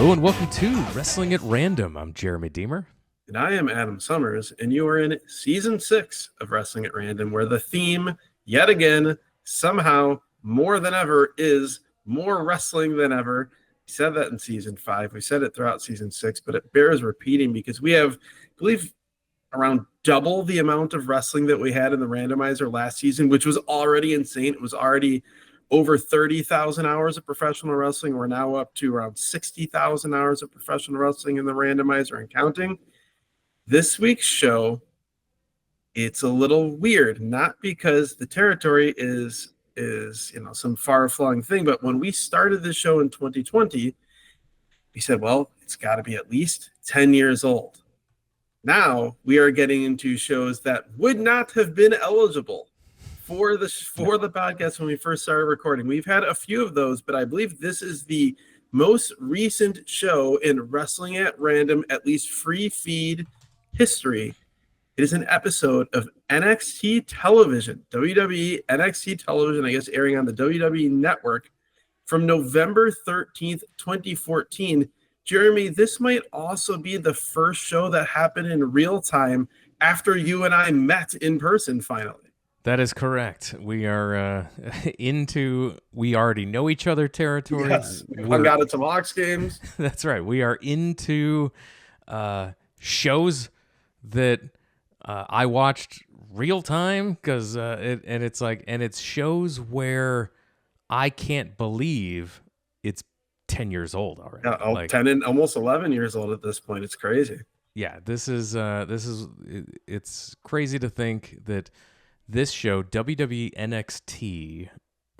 Hello and welcome to Wrestling at Random. I'm Jeremy Deemer. And I am Adam Summers, and you are in Season 6 of Wrestling at Random, where the theme, yet again, somehow, more than ever, is more wrestling than ever. We said that in Season 5. We said it throughout Season 6, but it bears repeating because we have, I believe, around double the amount of wrestling that we had in the randomizer last season, which was already insane. It was already over 30,000 hours of professional wrestling. We're now up to around 60,000 hours of professional wrestling in the randomizer and counting. This week's show, it's a little weird, not because the territory is some far-flung thing, but when we started this show in 2020, we said, well, it's got to be at least 10 years old. Now we are getting into shows that would not have been eligible for the podcast when we first started recording. We've had a few of those, but I believe this is the most recent show in Wrestling at Random, at least free feed history. It is an episode of NXT television, WWE NXT television, I guess airing on the WWE network from November 13th, 2014. Jeremy, this might also be the first show that happened in real time after you and I met in person finally. That is correct. We are we already know each other territory. Yes, we hung out at some Hawks games. That's right. We are into shows that I watched real time because it's shows where I can't believe it's 10 years old already. Yeah, 10 and almost 11 years old at this point. It's crazy. Yeah, it's crazy to think that this show, WWE NXT,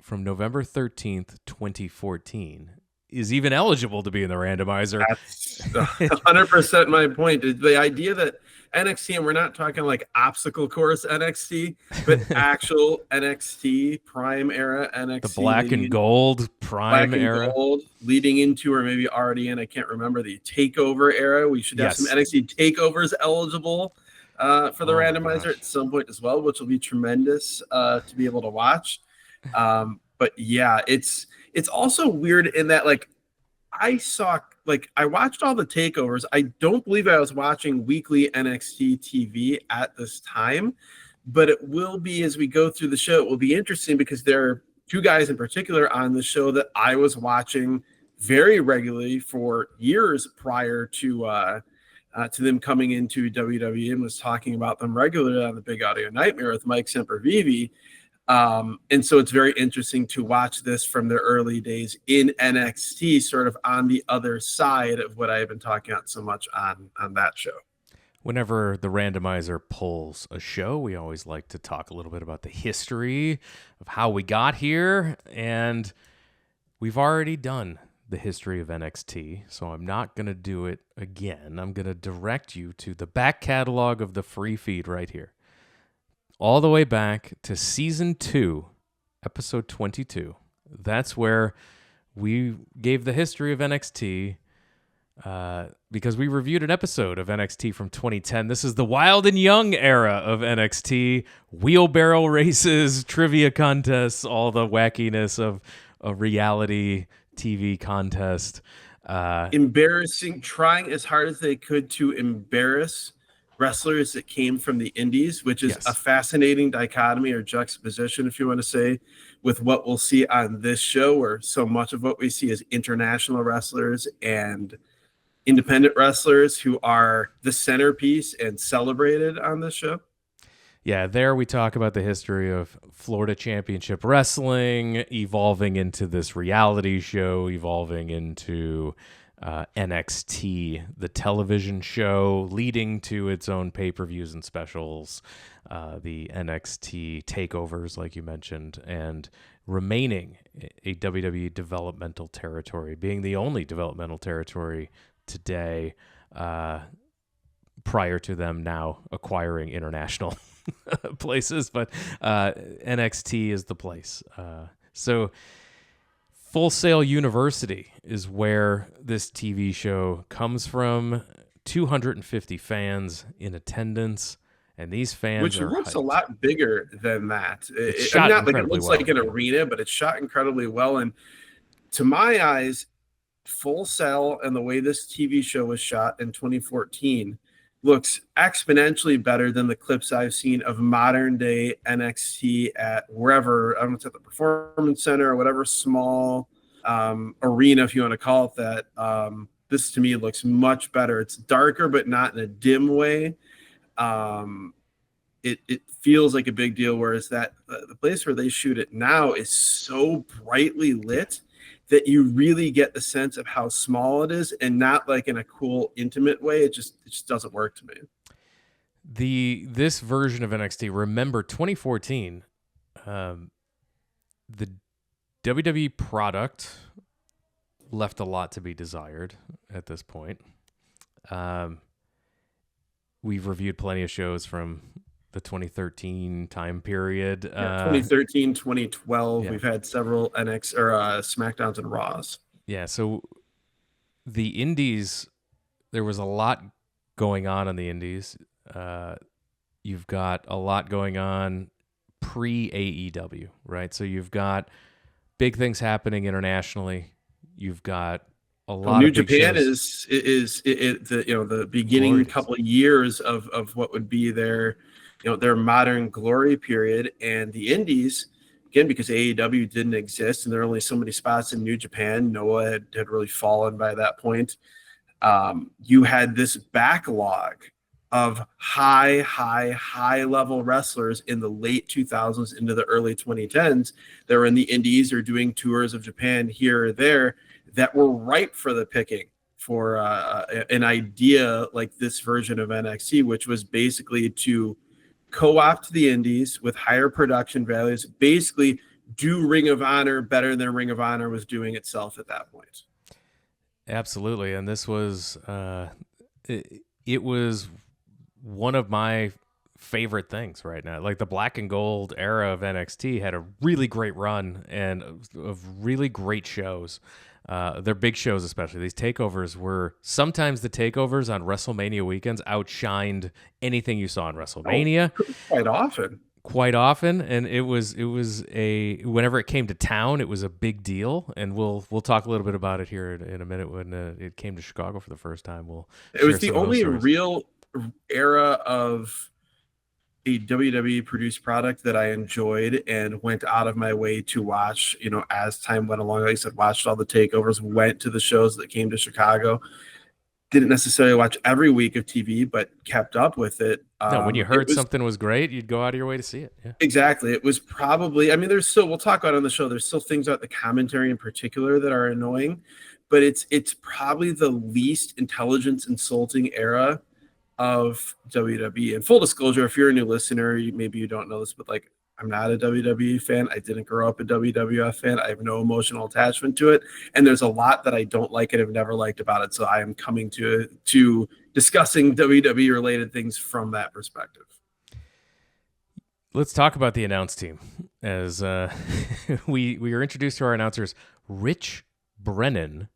from November 13th, 2014, is even eligible to be in the randomizer. That's 100% my point. The idea that NXT, and we're not talking like obstacle course NXT, but actual NXT prime era NXT. The black and gold prime era. Gold, leading into, or maybe already in, I can't remember, the takeover era. We should have some NXT takeovers eligible for the randomizer at some point as well, which will be tremendous to be able to watch. But yeah, it's also weird in that, like, I watched all the takeovers. I don't believe I was watching weekly NXT TV at this time, but it will be, as we go through the show, it will be interesting because there are two guys in particular on the show that I was watching very regularly for years prior to them coming into WWE, and was talking about them regularly on the Big Audio Nightmare with Mike Sempervive. And so it's very interesting to watch this from their early days in NXT, sort of on the other side of what I've been talking about so much on that show. Whenever the randomizer pulls a show, we always like to talk a little bit about the history of how we got here. And we've already done the history of NXT, so I'm not going to do it again. I'm going to direct you to the back catalog of the free feed right here. All the way back to Season 2, Episode 22. That's where we gave the history of NXT because we reviewed an episode of NXT from 2010. This is the Wild and Young era of NXT. Wheelbarrow races, trivia contests, all the wackiness of a reality TV contest. Embarrassing, trying as hard as they could to embarrass wrestlers that came from the indies, which is a fascinating dichotomy or juxtaposition, if you want to say, with what we'll see on this show, where so much of what we see is international wrestlers and independent wrestlers who are the centerpiece and celebrated on this show. Yeah, there we talk about the history of Florida Championship Wrestling evolving into this reality show, evolving into NXT, the television show, leading to its own pay-per-views and specials, the NXT takeovers, like you mentioned, and remaining a WWE developmental territory, being the only developmental territory today, prior to them now acquiring international places, but NXT is the place. So Full Sail University is where this TV show comes from. 250 fans in attendance, and these fans which looks a lot bigger than that. It looks like an arena, but it's shot incredibly well. And to my eyes, Full Sail and the way this TV show was shot in 2014 looks exponentially better than the clips I've seen of modern day NXT at wherever, I don't know, it's at the Performance Center or whatever small arena, if you want to call it that. This to me looks much better. It's darker, but not in a dim way. It feels like a big deal, whereas that the place where they shoot it now is so brightly lit that you really get the sense of how small it is, and not like in a cool, intimate way. It just doesn't work to me. This version of NXT, remember 2014, the WWE product left a lot to be desired at this point. We've reviewed plenty of shows from the 2013 time period. 2013, 2012, yeah. We've had several NXT or SmackDowns and Raws. Yeah, so the Indies, there was a lot going on the Indies. You've got a lot going on pre-AEW, right? So you've got big things happening internationally. You've got a lot New of big Japan shows. is the beginning Glorious. couple of years of what would be their modern glory period. And the Indies, again, because AEW didn't exist and there are only so many spots in New Japan, Noah had really fallen by that point. You had this backlog of high level wrestlers in the late 2000s into the early 2010s that were in the Indies or doing tours of Japan here or there that were ripe for the picking for an idea like this version of NXT, which was basically to co-opt the Indies with higher production values, basically do Ring of Honor better than Ring of Honor was doing itself at that point. Absolutely, and this was it was one of my favorite things right now. Like the black and gold era of NXT had a really great run and of really great shows. Their big shows, especially these takeovers, were sometimes the takeovers on WrestleMania weekends outshined anything you saw on WrestleMania. Quite often. And it was a whenever it came to town, it was a big deal. And we'll talk a little bit about it here in a minute when it came to Chicago for the first time. It was the only real era of a WWE produced product that I enjoyed and went out of my way to watch, as time went along. Like I said, watched all the takeovers, went to the shows that came to Chicago. Didn't necessarily watch every week of TV, but kept up with it. No, when you heard something was great, you'd go out of your way to see it. Yeah. Exactly. It was probably, there's still, we'll talk about it on the show, there's still things about the commentary in particular that are annoying, but it's probably the least intelligence insulting era of WWE. And full disclosure, if you're a new listener, maybe you don't know this, but I'm not a WWE fan. I didn't grow up a WWF fan. I have no emotional attachment to it. And there's a lot that I don't like and have never liked about it. So I am coming to discussing WWE related things from that perspective. Let's talk about the announce team. As we are introduced to our announcers, Rich Brennan,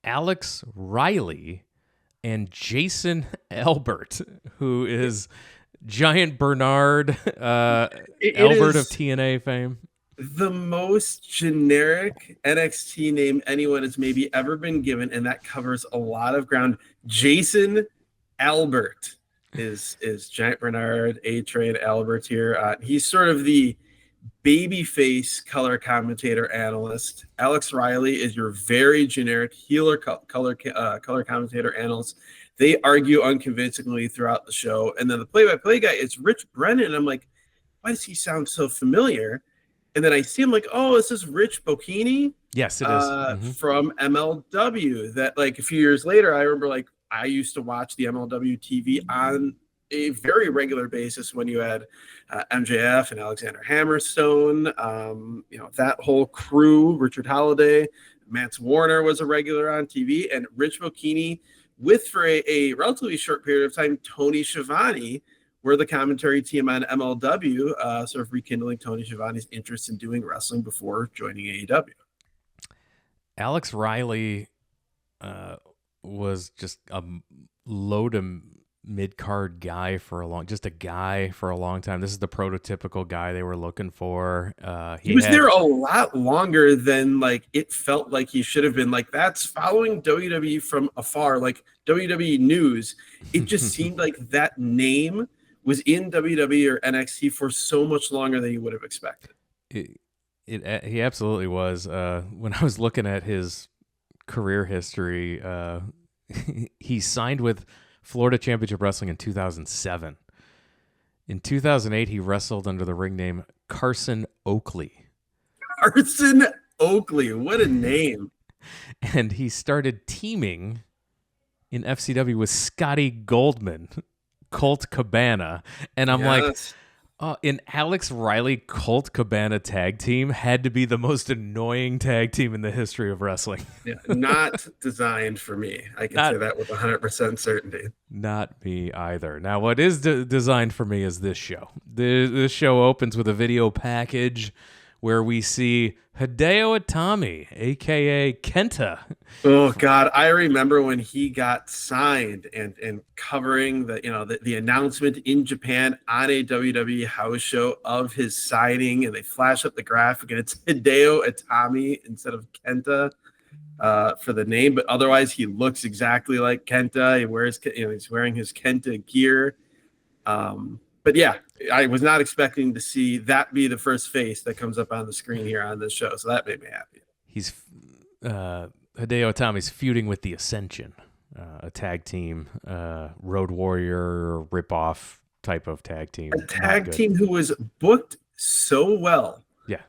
Alex Riley, and Jason Albert, who is Giant Bernard Albert of TNA fame. The most generic NXT name anyone has maybe ever been given, and that covers a lot of ground. Jason Albert is Giant Bernard, A-Train Albert here. He's sort of the babyface color commentator analyst. Alex Riley is your very generic healer color commentator analyst. They argue unconvincingly throughout the show. And then the play-by-play guy is Rich Brennan. I'm like, why does he sound so familiar? And then I see him like, oh, this is Rich Bocchini. Yes, it is. From MLW. That a few years later, I remember I used to watch the MLW TV on a very regular basis when you had MJF and Alexander Hammerstone, that whole crew, Richard Holliday, Mance Warner was a regular on TV, and Rich Bocchini with, for a relatively short period of time, Tony Schiavone were the commentary team on MLW, sort of rekindling Tony Schiavone's interest in doing wrestling before joining AEW. Alex Riley was just a load of mid-card guy for just a guy for a long time. This is the prototypical guy they were looking for. He was there a lot longer than like it felt like he should have been. Like that's following WWE from afar, like WWE news. It just seemed like that name was in WWE or NXT for so much longer than you would have expected. He absolutely was. When I was looking at his career history, he signed with Florida Championship Wrestling in 2007. In 2008, he wrestled under the ring name Carson Oakley. Carson Oakley, what a name. And he started teaming in FCW with Scotty Goldman, Colt Cabana. And I'm like, an Alex Riley Colt Cabana tag team had to be the most annoying tag team in the history of wrestling. Yeah, not designed for me. I can say that with 100% certainty. Not me either. Now, what is designed for me is this show. This show opens with a video package where we see Hideo Itami, a.k.a. Kenta. Oh, God. I remember when he got signed and covering the announcement in Japan on a WWE house show of his signing, and they flash up the graphic, and it's Hideo Itami instead of Kenta for the name. But otherwise, he looks exactly like Kenta. He's wearing his Kenta gear. But yeah, I was not expecting to see that be the first face that comes up on the screen here on this show. So that made me happy. He's Hideo Itami's feuding with the Ascension, a tag team, Road Warrior ripoff type of tag team. A tag team who was booked so well. Yeah.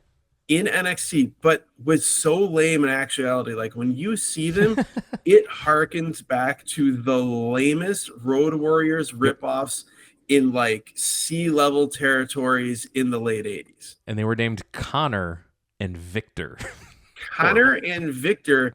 In NXT, but was so lame in actuality. Like when you see them, it harkens back to the lamest Road Warriors ripoffs in like sea-level territories in the late 80s. And they were named Connor and Victor. Connor and Victor.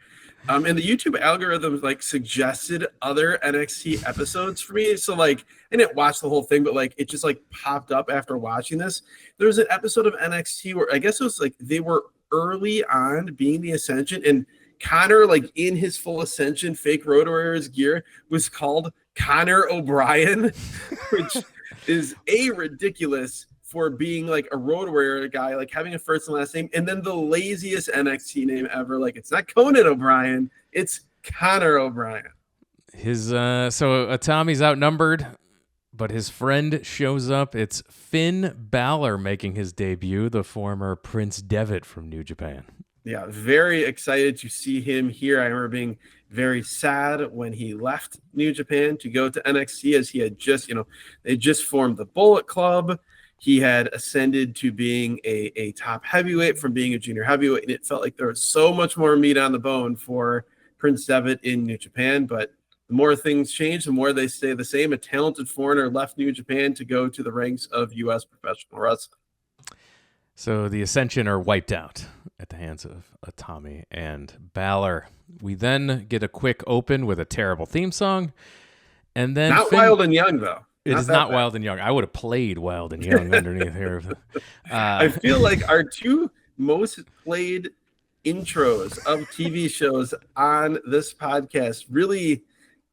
And the YouTube algorithm like suggested other NXT episodes for me. So like I didn't watch the whole thing, but like it just like popped up after watching this. There was an episode of NXT where I guess it was like they were early on being the Ascension, and Connor, like in his full Ascension fake Road Warriors gear, was called Connor O'Brien, which is ridiculous for being like a Road Warrior guy, like having a first and last name, and then the laziest NXT name ever. Like it's not Conan O'Brien, it's Connor O'Brien. So Itami's outnumbered, but his friend shows up. It's Finn Balor making his debut, the former Prince Devitt from New Japan. Yeah, very excited to see him here. I remember being very sad when he left New Japan to go to NXT, as he had just, they just formed the Bullet Club. He had ascended to being a top heavyweight from being a junior heavyweight, and it felt like there was so much more meat on the bone for Prince Devitt in New Japan. But the more things change, the more they stay the same. A talented foreigner left New Japan to go to the ranks of U.S. professional wrestling. So the Ascension are wiped out at the hands of Itami and Balor. We then get a quick open with a terrible theme song. And then not Wild and Young, though. It is not Wild and Young. I would have played Wild and Young underneath here. I feel like our two most played intros of TV shows on this podcast really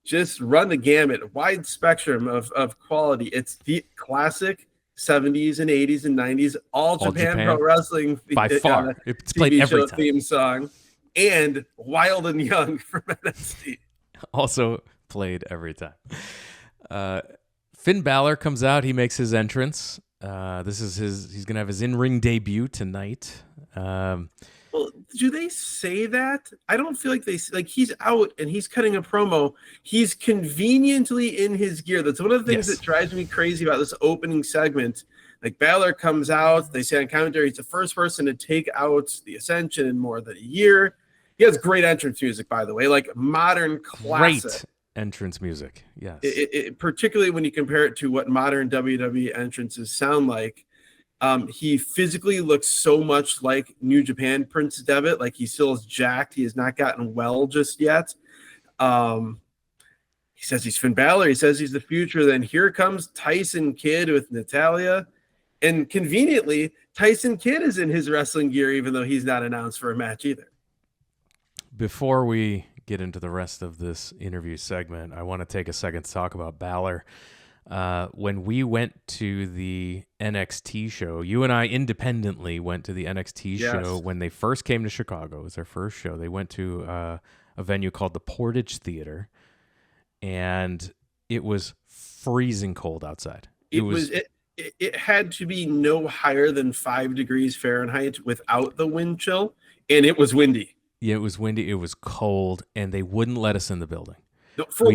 just run the gamut, wide spectrum of quality. It's the classic 70s and 80s and 90s, all Japan Pro Wrestling by far. It's played TV every show time. Theme song, and Wild and Young from NXT. Also played every time. Finn Balor comes out. He makes his entrance. This is he's going to have his in-ring debut tonight. Well, do they say that? I don't feel like he's out and he's cutting a promo. He's conveniently in his gear. That's one of the things that drives me crazy about this opening segment. Like Balor comes out, they say on commentary, he's the first person to take out the Ascension in more than a year. He has great entrance music, by the way, like modern classic. Great entrance music, yes. Particularly when you compare it to what modern WWE entrances sound like. He physically looks so much like New Japan Prince Devitt. Like he still is jacked. He has not gotten well just yet. He says he's Finn Balor. He says he's the future. Then here comes Tyson Kidd with Natalya. And conveniently, Tyson Kidd is in his wrestling gear, even though he's not announced for a match either. Before we get into the rest of this interview segment, I want to take a second to talk about Balor. When we went to the NXT show, you and I independently went to the NXT show when they first came to Chicago. It was their first show. They went to a venue called the Portage Theater, and it was freezing cold outside. It had to be no higher than 5 degrees Fahrenheit without the wind chill, and it was windy. Yeah, it was windy. It was cold, and they wouldn't let us in the building. No, for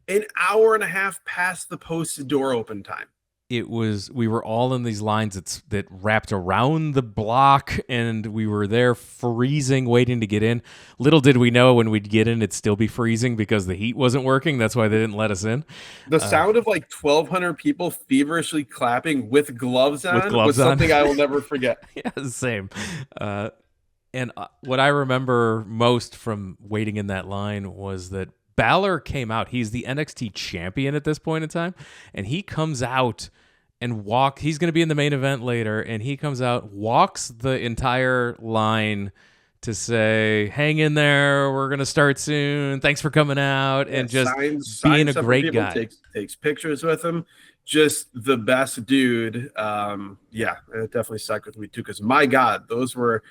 an hour and a half past the posted door open time. We were all in these lines that wrapped around the block, and we were there freezing, waiting to get in. Little did we know when we'd get in, it'd still be freezing because the heat wasn't working. That's why they didn't let us in. The sound of 1,200 people feverishly clapping with gloves on was something I will never forget. Yeah, same. And what I remember most from waiting in that line was that Balor came out. He's the NXT champion at this point in time, and he comes out and he's going to be in the main event later, and he comes out, walks the entire line to say, hang in there, we're going to start soon, thanks for coming out, and just being a great guy. Takes pictures with him. Just the best dude. It definitely stuck with me too, because my God, those were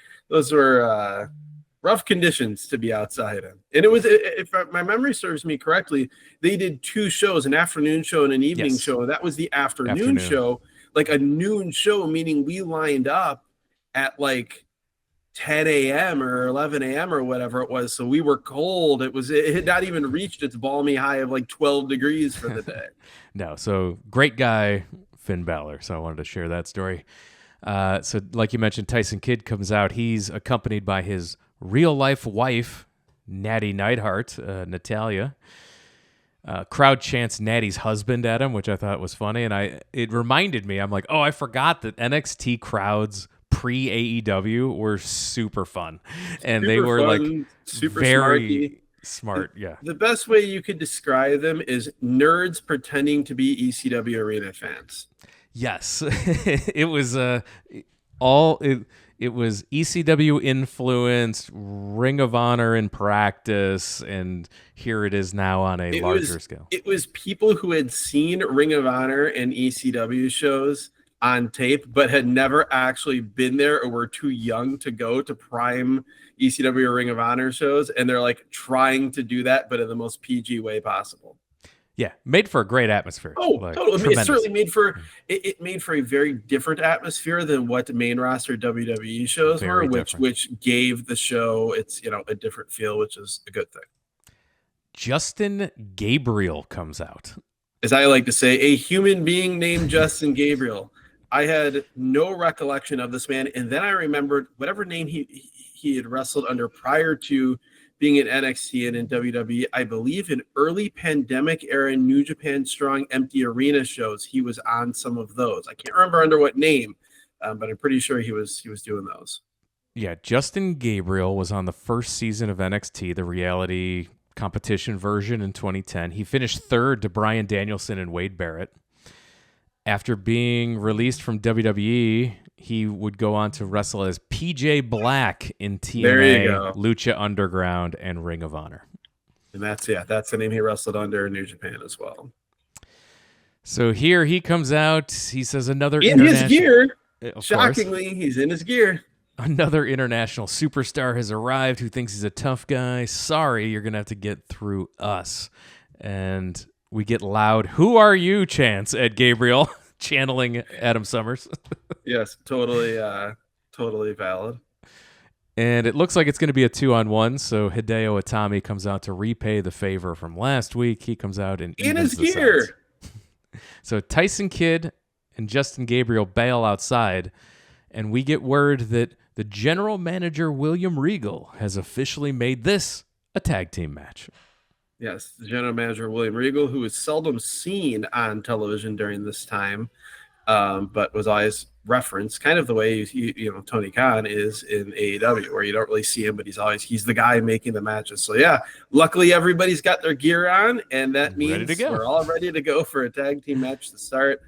rough conditions to be outside in. And it was, if my memory serves me correctly, they did 2 shows, an afternoon show and an evening show. And that was the afternoon show, like a noon show, meaning we lined up at 10 a.m. or 11 a.m. or whatever it was. So we were cold. It had not even reached its balmy high of 12 degrees for the day. No. So great guy, Finn Balor. So I wanted to share that story. So like you mentioned, Tyson Kidd comes out. He's accompanied by his real-life wife, Natty Neidhart, Natalia. Crowd chants Natty's husband at him, which I thought was funny. And it reminded me, I'm like, I forgot that NXT crowds pre-AEW were super fun. And they were fun, super very smart. Yeah. The best way you could describe them is nerds pretending to be ECW arena fans. Yes. It was it was ECW influenced, Ring of Honor in practice, and here it is now on a larger scale. It was people who had seen Ring of Honor and ECW shows on tape, but had never actually been there or were too young to go to prime ECW or Ring of Honor shows, and they're trying to do that, but in the most PG way possible. Yeah, made for a great atmosphere. Totally. It certainly made for a very different atmosphere than what the main roster WWE shows were, which gave the show its a different feel, which is a good thing. Justin Gabriel comes out. As I like to say, a human being named Justin Gabriel. I had no recollection of this man, and then I remembered whatever name he had wrestled under prior to being in NXT and in WWE. I believe in early pandemic era New Japan Strong empty arena shows, he was on some of those. I can't remember under what name, but I'm pretty sure he was doing those. Yeah, Justin Gabriel was on the first season of NXT, the reality competition version in 2010. He finished third to Bryan Danielson and Wade Barrett. After being released from WWE, he would go on to wrestle as PJ Black in TNA, Lucha Underground, and Ring of Honor. And that's the name he wrestled under in New Japan as well. So here he comes out. He says another in his gear. Shockingly, he's in his gear. Another international superstar has arrived who thinks he's a tough guy. Sorry, you're going to have to get through us. And we get loud, "Who are you?" chants at Gabriel, channeling Adam Summers. Yes, totally valid. And it looks like it's going to be a 2-on-1, so Hideo Itami comes out to repay the favor from last week. He comes out and in his gear. So Tyson Kidd and Justin Gabriel bail outside, and we get word that the general manager, William Regal, has officially made this a tag team match. Yes, the general manager, William Regal, who is seldom seen on television during this time, but was always referenced, kind of the way Tony Khan is in AEW, where you don't really see him, but he's the guy making the matches. So yeah, luckily everybody's got their gear on, and that means we're all ready to go for a tag team match to start.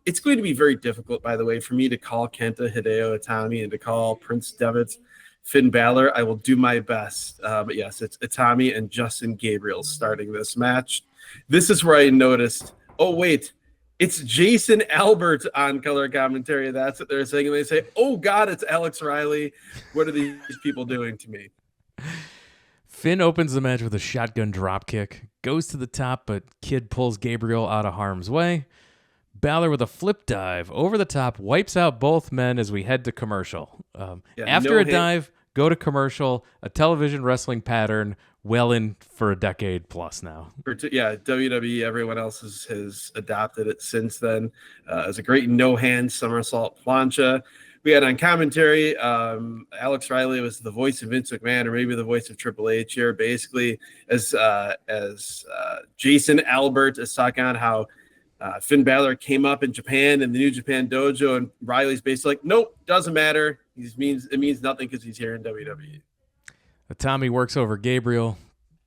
It's going to be very difficult, by the way, for me to call Kenta Hideo Itami and to call Prince Devitt Finn Balor. I will do my best. But yes, it's Itami and Justin Gabriel starting this match. This is where I noticed, oh, wait, it's Jason Albert on color commentary. That's what they're saying. And they say, oh, God, it's Alex Riley. What are these people doing to me? Finn opens the match with a shotgun dropkick, goes to the top, but Kid pulls Gabriel out of harm's way. Balor with a flip dive over the top, wipes out both men as we head to commercial. After a dive, go to commercial, a television wrestling pattern well in for a decade plus now. Yeah, WWE, everyone else has adopted it since then. It was a great no-hand somersault plancha. We had on commentary, Alex Riley was the voice of Vince McMahon, or maybe the voice of Triple H here, basically, as Jason Albert is talking on how Finn Balor came up in Japan in the New Japan Dojo, and Riley's basically like, nope, doesn't matter. It means nothing because he's here in WWE. Tommy works over Gabriel.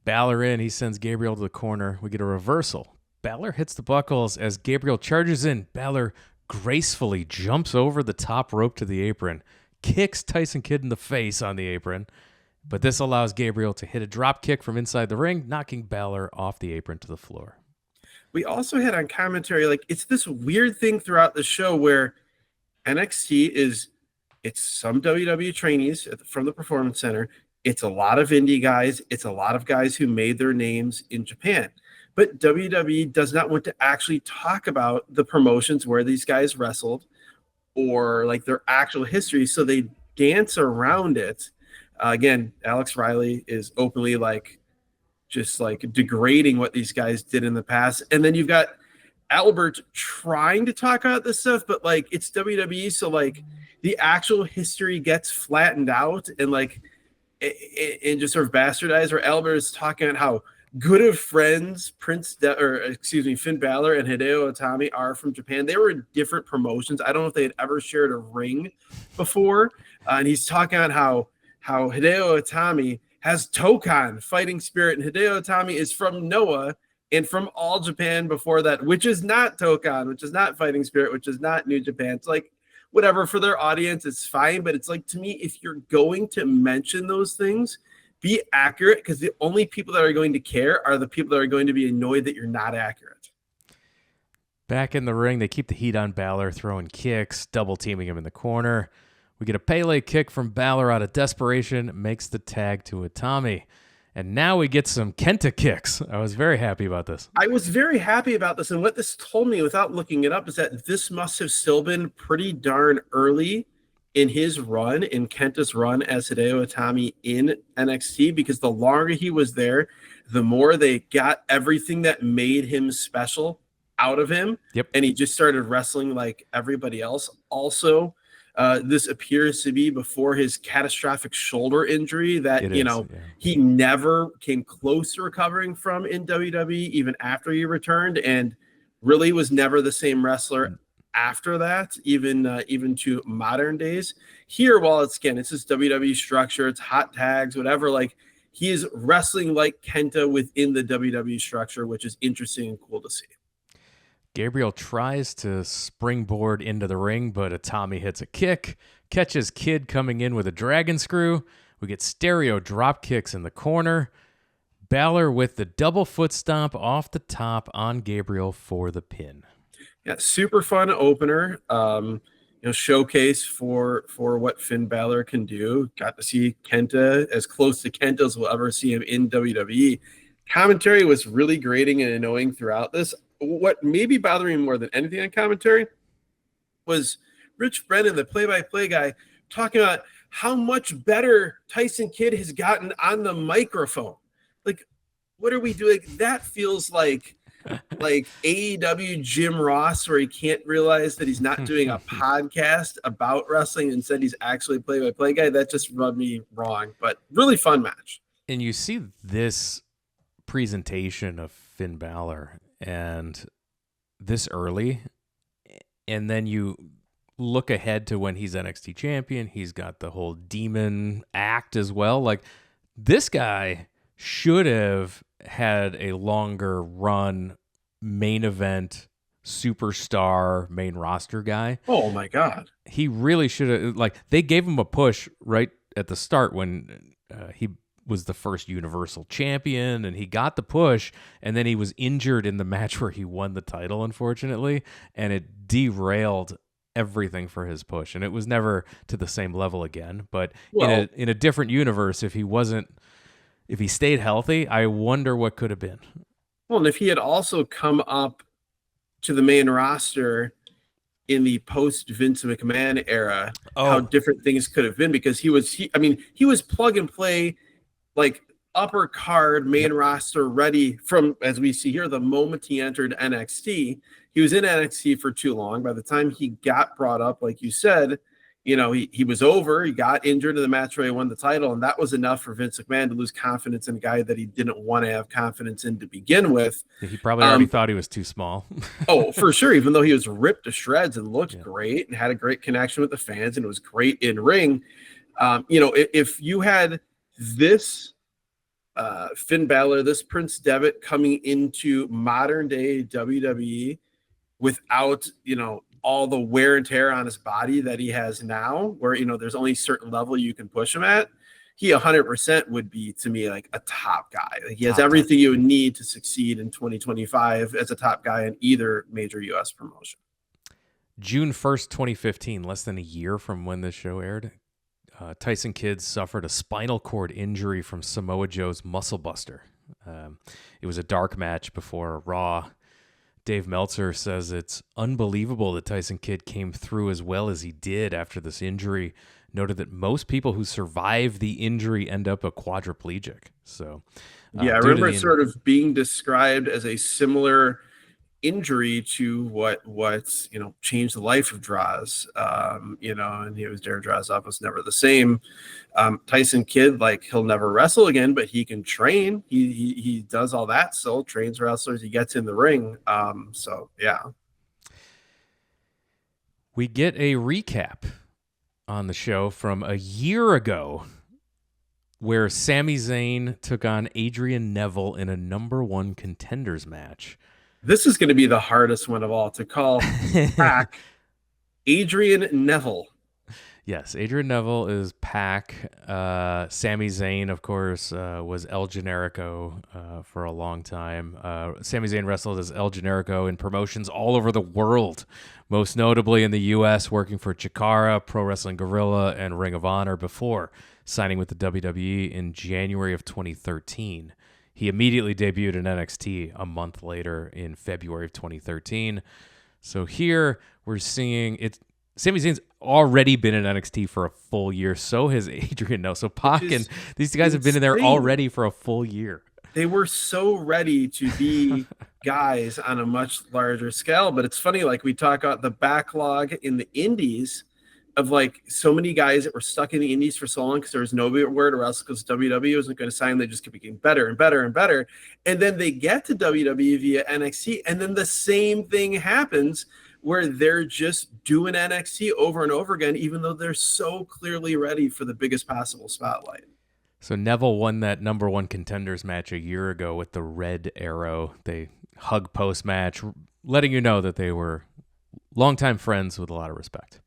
Balor in. He sends Gabriel to the corner. We get a reversal. Balor hits the buckles as Gabriel charges in. Balor gracefully jumps over the top rope to the apron, kicks Tyson Kidd in the face on the apron, but this allows Gabriel to hit a drop kick from inside the ring, knocking Balor off the apron to the floor. We also had on commentary, like, it's this weird thing throughout the show where NXT it's some WWE trainees from the Performance Center. It's a lot of indie guys. It's a lot of guys who made their names in Japan. But WWE does not want to actually talk about the promotions where these guys wrestled or like their actual history. So they dance around it. Again, Alex Riley is openly just degrading what these guys did in the past. And then you've got Albert trying to talk about this stuff, but like it's WWE. So like the actual history gets flattened out and and just sort of bastardized, where Albert is talking about how good of friends Finn Balor and Hideo Itami are from Japan. They were in different promotions. I don't know if they had ever shared a ring before. And he's talking about how Hideo Itami has Tokan, fighting spirit, and Hideo Itami is from Noah and from All Japan before that, which is not Tokan, which is not fighting spirit, which is not New Japan. It's like, whatever, for their audience, it's fine. But it's like, to me, if you're going to mention those things, be accurate, because the only people that are going to care are the people that are going to be annoyed that you're not accurate. Back in the ring, they keep the heat on Balor, throwing kicks, double teaming him in the corner. We get a Pele kick from Balor out of desperation, makes the tag to Itami. And now we get some Kenta kicks. I was very happy about this. I was very happy about this. And what this told me without looking it up is that this must have still been pretty darn early in his run, in Kenta's run as Hideo Itami in NXT, because the longer he was there, the more they got everything that made him special out of him. Yep. And he just started wrestling like everybody else. Also, this appears to be before his catastrophic shoulder injury that, he never came close to recovering from in WWE, even after he returned, and really was never the same wrestler after that, even to modern days. Here, while it's his WWE structure, it's hot tags, whatever, like he is wrestling like Kenta within the WWE structure, which is interesting and cool to see. Gabriel tries to springboard into the ring, but Itami hits a kick, catches Kid coming in with a dragon screw. We get stereo drop kicks in the corner. Balor with the double foot stomp off the top on Gabriel for the pin. Yeah, super fun opener. Showcase for what Finn Balor can do. Got to see Kenta as close to Kenta as we'll ever see him in WWE. Commentary was really grating and annoying throughout this. What may be bothering me more than anything on commentary was Rich Brennan, the play-by-play guy, talking about how much better Tyson Kidd has gotten on the microphone. Like, what are we doing? That feels like AEW Jim Ross, where he can't realize that he's not doing a podcast about wrestling and said he's actually a play-by-play guy. That just rubbed me wrong, but really fun match. And you see this presentation of Finn Balor and this early, and then you look ahead to when he's NXT champion. He's got the whole demon act as well. Like, this guy should have had a longer run main event superstar main roster guy. Oh my God. He really should have, they gave him a push right at the start when he was the first Universal Champion and he got the push, and then he was injured in the match where he won the title, unfortunately, and it derailed everything for his push, and it was never to the same level again. But in a different universe, if he stayed healthy, I wonder what could have been. Well, and if he had also come up to the main roster in the post Vince McMahon era, how different things could have been, because he was plug and play, like upper card main roster ready from, as we see here, the moment he entered NXT. He was in NXT for too long. By the time he got brought up, like you said, he was over. He got injured in the match where he won the title, and that was enough for Vince McMahon to lose confidence in a guy that he didn't want to have confidence in to begin with. He probably already thought he was too small. Oh, for sure. Even though he was ripped to shreds and looked great and had a great connection with the fans and was great in ring. If you had this Finn Balor, this Prince Devitt coming into modern day WWE without, all the wear and tear on his body that he has now, where, there's only a certain level you can push him at, he 100% would be, to me, like a top guy. Like, he has everything you would need to succeed in 2025 as a top guy in either major U.S. promotion. June 1st, 2015, less than a year from when this show aired, Tyson Kidd suffered a spinal cord injury from Samoa Joe's Muscle Buster. It was a dark match before Raw. Dave Meltzer says it's unbelievable that Tyson Kidd came through as well as he did after this injury. Noted that most people who survive the injury end up a quadriplegic. So, I remember it sort of being described as a similar injury to what changed the life of Droz. And he was Jared Drozdov was never the same. Tyson Kidd, he'll never wrestle again, but he can train. He does all that still, trains wrestlers, he gets in the ring. We get a recap on the show from a year ago where Sami Zayn took on Adrian Neville in a number 1 contenders match. This is going to be the hardest one of all to call back. Adrian Neville. Yes, Adrian Neville is Pac. Sami Zayn, of course, was El Generico for a long time. Sami Zayn wrestled as El Generico in promotions all over the world, most notably in the U.S., working for Chikara, Pro Wrestling Guerrilla, and Ring of Honor before signing with the WWE in January of 2013. He immediately debuted in NXT a month later in February of 2013. So here we're seeing it. Sami Zayn's already been in NXT for a full year. So has Adrian Neville. So Pac and these guys have been in there already for a full year. They were so ready to be guys on a much larger scale. But it's funny, we talk about the backlog in the indies of so many guys that were stuck in the indies for so long because there was nowhere to wrestle because WWE wasn't going to sign. They just kept getting better and better and better. And then they get to WWE via NXT, and then the same thing happens where they're just doing NXT over and over again, even though they're so clearly ready for the biggest possible spotlight. So Neville won that number 1 contenders match a year ago with the red arrow. They hug post-match, letting you know that they were longtime friends with a lot of respect.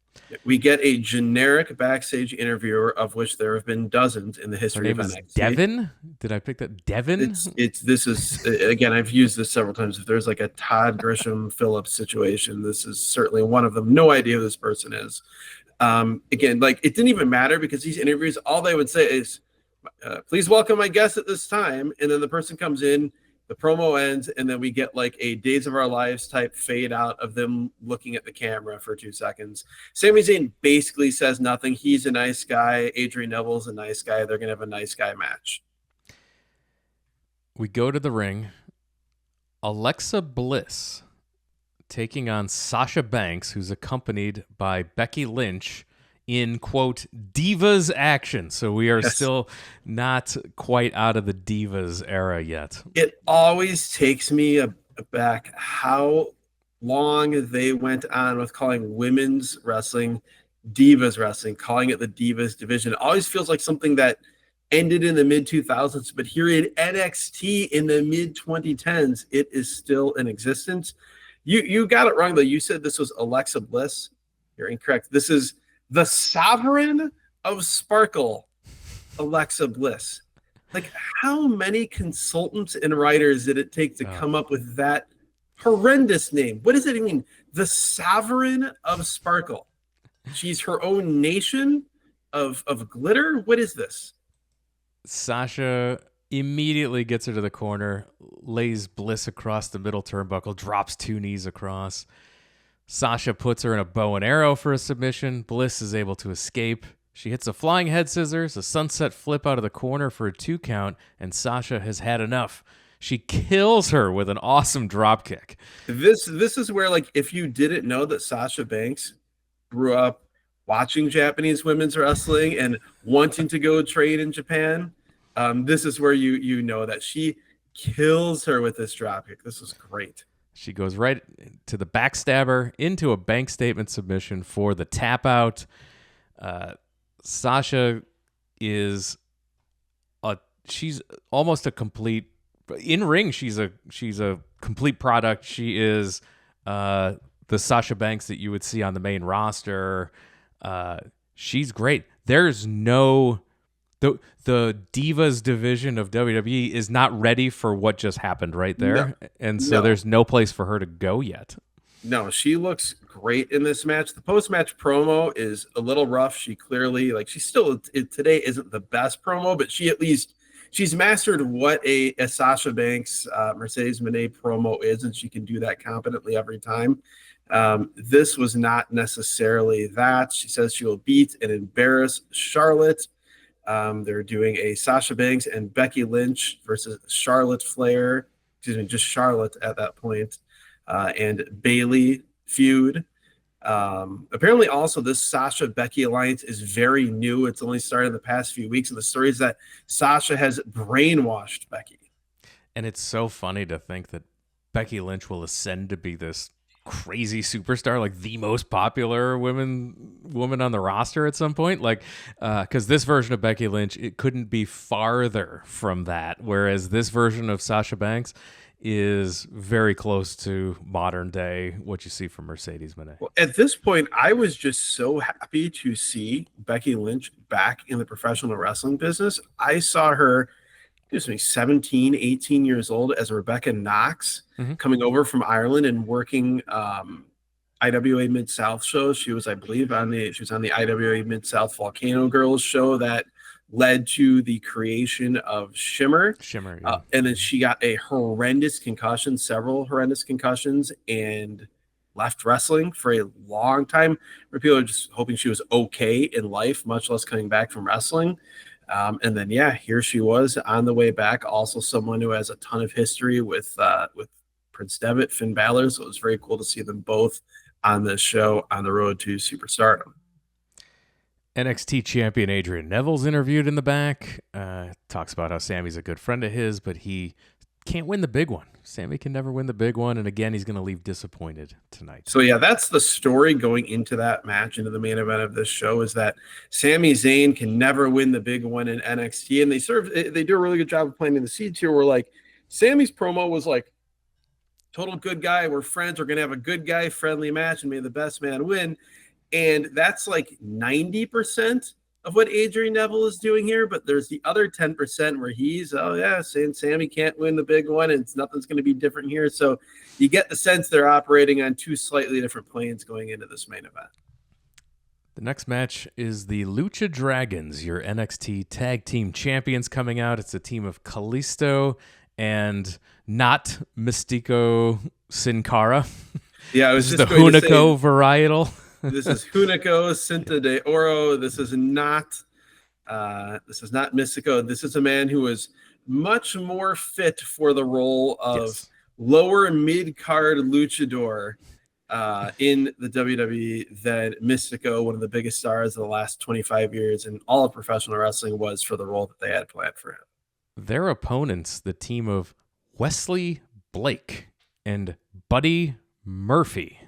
We get a generic backstage interviewer, of which there have been dozens in the history of NXT. Devin? Did I pick that? Devin? This is again, I've used this several times. If there's a Todd Grisham Phillips situation, this is certainly one of them. No idea who this person is. Again, it didn't even matter because these interviews, all they would say is, please welcome my guest at this time. And then the person comes in, the promo ends, and then we get a Days of Our Lives type fade out of them looking at the camera for 2 seconds. Sami Zayn basically says nothing. He's a nice guy. Adrian Neville's a nice guy. They're going to have a nice guy match. We go to the ring. Alexa Bliss taking on Sasha Banks, who's accompanied by Becky Lynch in, quote, Divas action. So we are still not quite out of the Divas era yet. It always takes me aback how long they went on with calling women's wrestling Divas wrestling, calling it the Divas division. It always feels like something that ended in the mid-2000s, but here in NXT in the mid-2010s, it is still in existence. You got it wrong, though. You said this was Alexa Bliss. You're incorrect. This is the Sovereign of Sparkle, Alexa Bliss. Like, how many consultants and writers did it take to Oh, come up with that horrendous name? What does it mean? The Sovereign of Sparkle. She's her own nation of glitter. What is this? Sasha immediately gets her to the corner, lays Bliss across the middle turnbuckle, drops two knees across. Sasha puts her in a bow and arrow for a submission. Bliss is able to escape. She hits a flying head scissors, a sunset flip out of the corner for a 2 count, and Sasha has had enough. She kills her with an awesome dropkick. This is where, like, if you didn't know that Sasha Banks grew up watching Japanese women's wrestling and wanting to go train in Japan, this is where you know that she kills her with this dropkick. This is great. She goes right to the backstabber into a bank statement submission for the tap out. Sasha is she's almost a complete in ring. She's a complete product. She is the Sasha Banks that you would see on the main roster. She's great. There's no the Divas division of WWE is not ready for what just happened right there. No, And so no. there's no place for her to go yet. No, she looks great in this match. The post-match promo is a little rough. She clearly, like, she still today isn't the best promo, but she at least she's mastered what a Sasha Banks Mercedes Moné promo is, and she can do that competently every time. This was not necessarily that. She says she will beat and embarrass Charlotte. They're doing a Sasha Banks and Becky Lynch versus Charlotte Flair. Excuse me, just Charlotte at that point. And Bailey feud. Apparently, also, this Sasha Becky alliance is very new. It's only started in the past few weeks, and the story is that Sasha has brainwashed Becky. And it's so funny to think that Becky Lynch will ascend to be this crazy superstar, like the most popular woman on the roster at some point. Like, because this version of Becky Lynch, it couldn't be farther from that. Whereas this version of Sasha Banks is very close to modern day what you see from Mercedes Moné. Well, at this point, I was just so happy to see Becky Lynch back in the professional wrestling business. I saw her, excuse me, 17, 18 years old as Rebecca Knox, coming over from Ireland and working IWA Mid-South shows. She was, I believe, on the IWA Mid-South Volcano Girls show that led to the creation of Shimmer. Yeah. And then she got a horrendous concussion, several horrendous concussions, and left wrestling for a long time, where people are just hoping she was okay in life, much less coming back from wrestling. And then, yeah, here she was on the way back. Also someone who has a ton of history with Prince Devitt, Finn Balor. So it was very cool to see them both on this show on the road to superstardom. NXT champion Adrian Neville's interviewed in the back. Talks about how Sammy's a good friend of his, but he can't win the big one. Sammy can never win the big one, and again, he's going to leave disappointed tonight. So yeah, that's the story going into that match, into the main event of this show, is that Sami Zayn can never win the big one in NXT, and they do a really good job of planting the seeds here. Where, like, Sammy's promo was like, total good guy, we're friends, we're gonna have a good guy friendly match, and may the best man win. And that's like 90% of what Adrian Neville is doing here. But there's the other 10% where he's, saying Sammy can't win the big one and nothing's going to be different here. So you get the sense they're operating on two slightly different planes going into this main event. The next match is the Lucha Dragons, your NXT Tag Team Champions, coming out. It's a team of Kalisto and not Mystico Sin Cara. Yeah, it was this just is the Hunico varietal. This is Hunico Cinta de Oro. This is not Mystico. This is a man who is much more fit for the role of lower mid-card luchador in the WWE than Mystico, one of the biggest stars of the last 25 years in all of professional wrestling, was for the role that they had planned for him. Their opponents, the team of Wesley Blake and Buddy Murphy.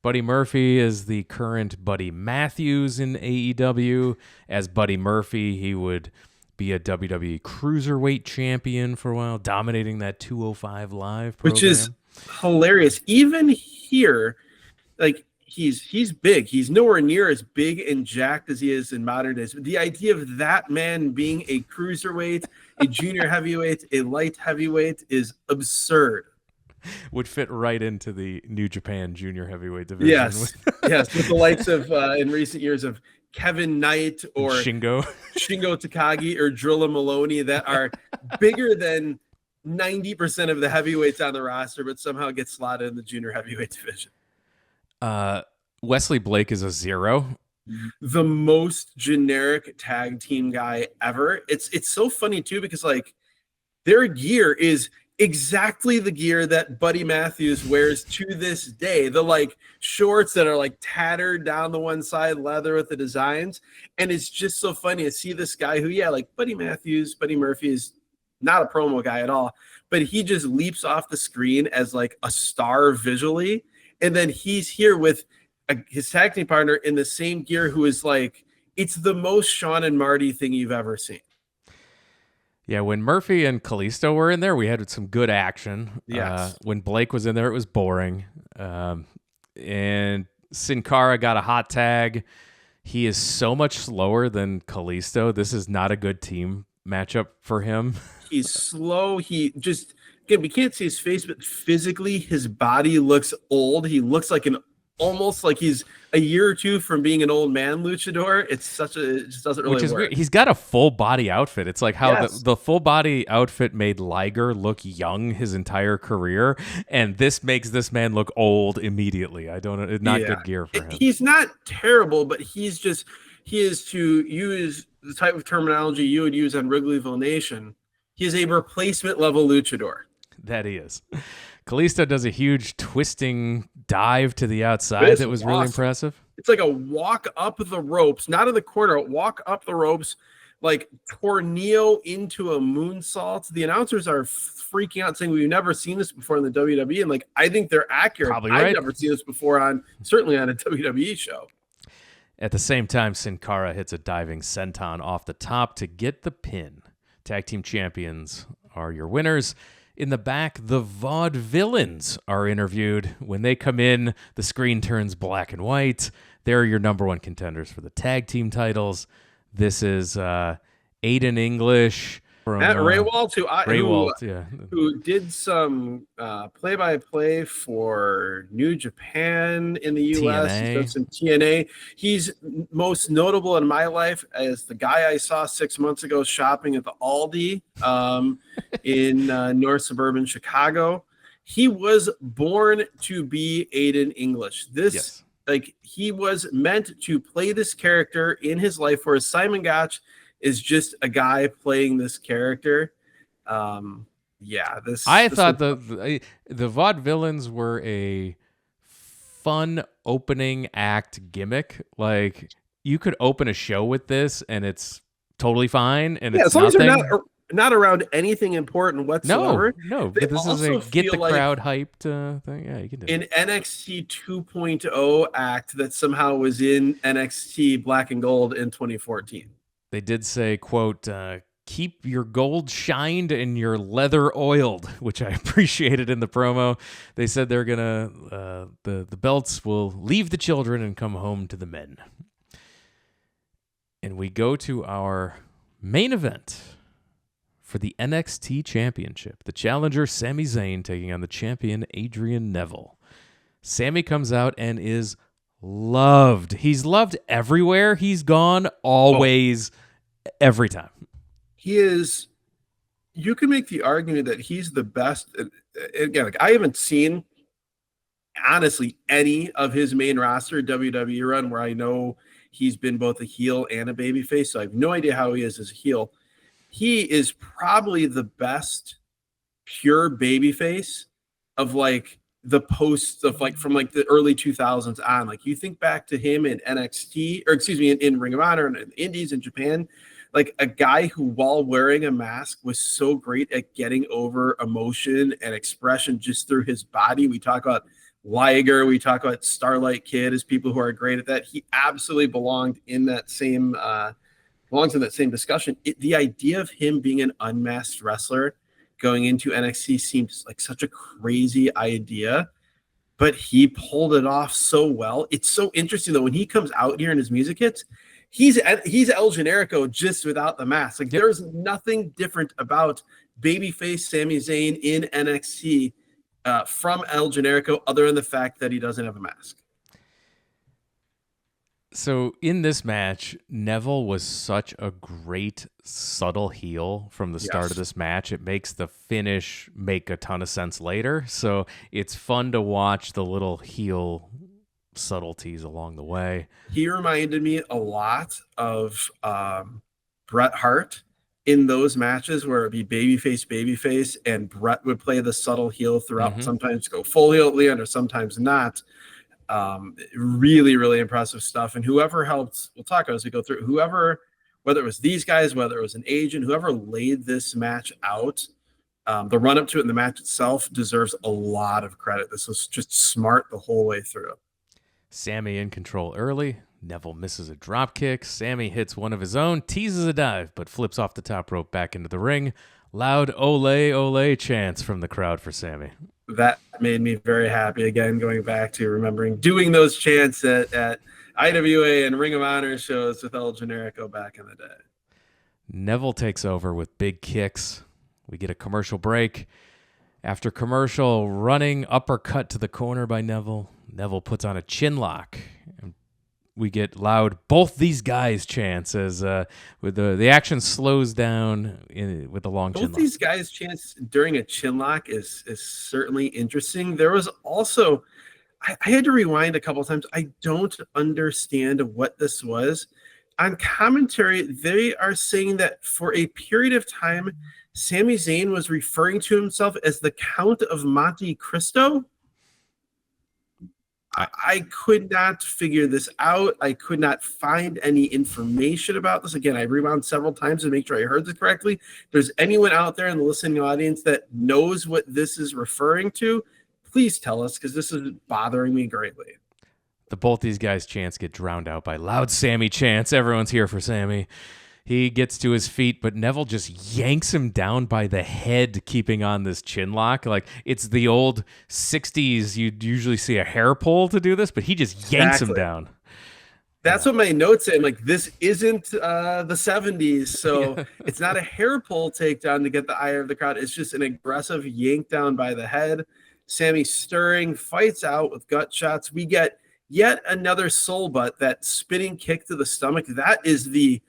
Buddy Murphy is the current Buddy Matthews in AEW. As Buddy Murphy, he would be a WWE Cruiserweight champion for a while, dominating that 205 Live program. Which is hilarious. Even here, like, he's big. He's nowhere near as big and jacked as he is in modern days. But the idea of that man being a cruiserweight, a junior heavyweight, a light heavyweight is absurd. Would fit right into the New Japan junior heavyweight division. Yes, yes, with the likes of in recent years of Kevin Knight or Shingo Takagi or Drilla Maloney that are bigger than 90% of the heavyweights on the roster, but somehow get slotted in the junior heavyweight division. Wesley Blake is a 0. The most generic tag team guy ever. It's so funny too, because like their gear is exactly the gear that Buddy Matthews wears to this day. The like shorts that are like tattered down the one side, leather with the designs. And it's just so funny to see this guy who, like Buddy Murphy is not a promo guy at all, but he just leaps off the screen as like a star visually. And then he's here with his tag team partner in the same gear who is like, it's the most Sean and Marty thing you've ever seen. Yeah, when Murphy and Kalisto were in there, we had some good action. Yes. When Blake was in there, it was boring. And Sin Cara got a hot tag. He is so much slower than Kalisto. This is not a good team matchup for him. He's slow. He just, again, we can't see his face, but physically his body looks old. He looks like almost like he's a year or two from being an old man luchador. It just doesn't really work. Weird. He's got a full body outfit. It's like how Yes. the full body outfit made Liger look young his entire career, and this makes this man look old immediately. I don't know. It's not good gear for him. He's not terrible, but he is, to use the type of terminology you would use on Wrigleyville Nation, he is a replacement level luchador. That he is. Kalisto does a huge twisting dive to the outside that was awesome. Really impressive. It's like a walk up the ropes, not in the corner, walk up the ropes, like tornado into a moonsault. The announcers are freaking out, saying we've never seen this before in the WWE, and like I think they're accurate. Probably right. I've never seen this before certainly on a WWE show. At the same time, Sin Cara hits a diving senton off the top to get the pin. Tag team champions are your winners. In the back, the Vaudevillains are interviewed. When they come in, the screen turns black and white. They're your number one contenders for the tag team titles. This is Aiden English from Matt Raywalt, who did some play-by-play for New Japan in the U.S. TNA. He's done some TNA. He's most notable in my life as the guy I saw 6 months ago shopping at the Aldi in North Suburban Chicago. He was born to be Aiden English. He was meant to play this character in his life, whereas Simon Gotch is just a guy playing this character. I thought the Vaudevillains were a fun opening act gimmick. Like you could open a show with this and it's totally fine. And it's as long as they're not around anything important whatsoever. No. This is a get the crowd hyped thing. Yeah, you can do an NXT 2.0 act that somehow was in NXT Black and Gold in 2014. They did say, quote, keep your gold shined and your leather oiled, which I appreciated in the promo. They said they're going to, the belts will leave the children and come home to the men. And we go to our main event for the NXT Championship. The challenger, Sami Zayn, taking on the champion, Adrian Neville. Sami comes out and is loved. He's loved everywhere he's gone, always, every time. He is, you can make the argument that he's the best. Again, like I haven't seen, honestly, any of his main roster WWE run where I know he's been both a heel and a babyface, so I have no idea how he is as a heel. He is probably the best pure babyface of like the post of like from like the early 2000s on. Like you think back to him in NXT, or excuse me, in Ring of Honor and in the Indies in Japan, like a guy who while wearing a mask was so great at getting over emotion and expression just through his body. We talk about Liger, we talk about Starlight Kid as people who are great at that. He absolutely belonged in that same belongs in that same discussion. The idea of him being an unmasked wrestler going into NXT seems like such a crazy idea. but he pulled it off so well. It's so interesting though when he comes out here and his music hits, he's El Generico just without the mask. Like there's nothing different about babyface Sami Zayn in NXT from El Generico other than the fact that he doesn't have a mask. So in this match, Neville was such a great subtle heel from the start of this match. It makes the finish make a ton of sense later. So it's fun to watch the little heel subtleties along the way. He reminded me a lot of Bret Hart in those matches where it'd be babyface, and Bret would play the subtle heel throughout, sometimes go full heel at the end or sometimes not. Really, really impressive stuff. And whoever helped, we'll talk as we go through, whoever, whether it was these guys, whether it was an agent, whoever laid this match out, the run up to it and the match itself deserves a lot of credit. This was just smart the whole way through. Sami in control early. Neville misses a drop kick. Sami hits one of his own, teases a dive, but flips off the top rope back into the ring. Loud ole, ole chants from the crowd for Sami. That made me very happy. Again, going back to remembering doing those chants at IWA and Ring of Honor shows with El Generico back in the day. Neville takes over with big kicks. We get a commercial break. After commercial, running uppercut to the corner by Neville. Neville puts on a chin lock. We get loud "both these guys" chants as with the action slows down with the long chin lock. Both these guys chants during a chin lock is certainly interesting. There was also, I had to rewind a couple of times. I don't understand what this was. On commentary, they are saying that for a period of time, Sami Zayn was referring to himself as the Count of Monte Cristo. I could not figure this out. I could not find any information about this. Again, I rewound several times to make sure I heard this correctly. If there's anyone out there in the listening audience that knows what this is referring to, please tell us, because this is bothering me greatly. Both these guys' chants get drowned out by loud Sami chants. Everyone's here for Sami. He gets to his feet, but Neville just yanks him down by the head, keeping on this chin lock. Like it's the old 60s. You'd usually see a hair pull to do this, but he just yanks him down. That's what my notes say. Like, this isn't the 70s, so it's not a hair pull takedown to get the ire of the crowd. It's just an aggressive yank down by the head. Sami stirring, fights out with gut shots. We get yet another soul butt, that spinning kick to the stomach. That is the